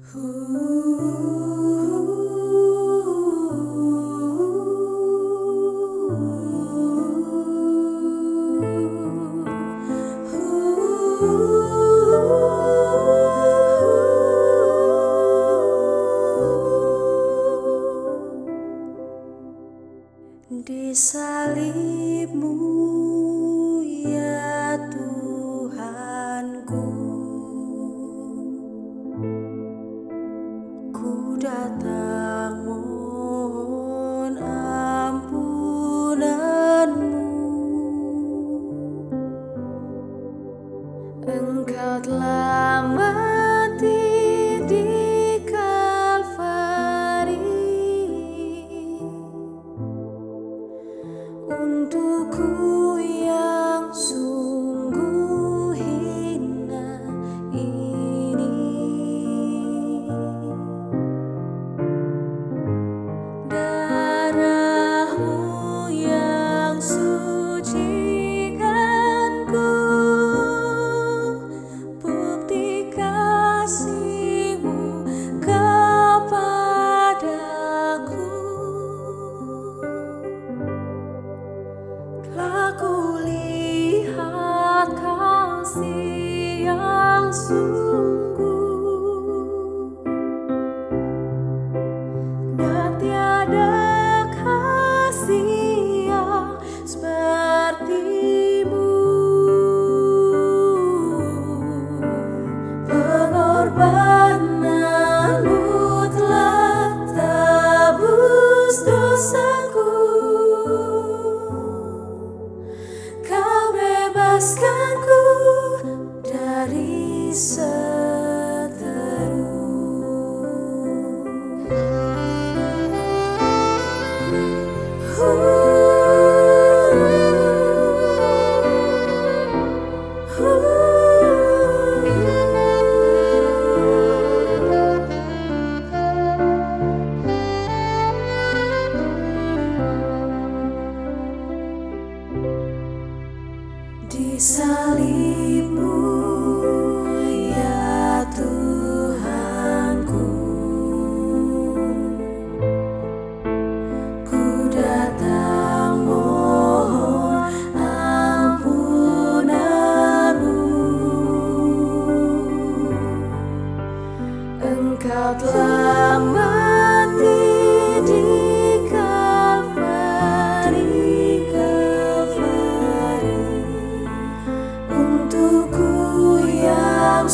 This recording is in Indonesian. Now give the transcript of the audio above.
Di salibmu ya Tuhanku, ku datang mohon ampunanmu. Engkau telah mati di untukku yang sungguh hina ini. Darahmu yang sucikanku, bukti kasihmu kepadaku. Telah kulihat kasih yang sungguh, dan tiada kasih yang sepertimu. Pengorbananmu telah tebus dosaku, bebaskanku dari seteru. Di salibmu ya Tuhanku, ku datang mohon ampunanmu. Engkau telah mati di untukku yang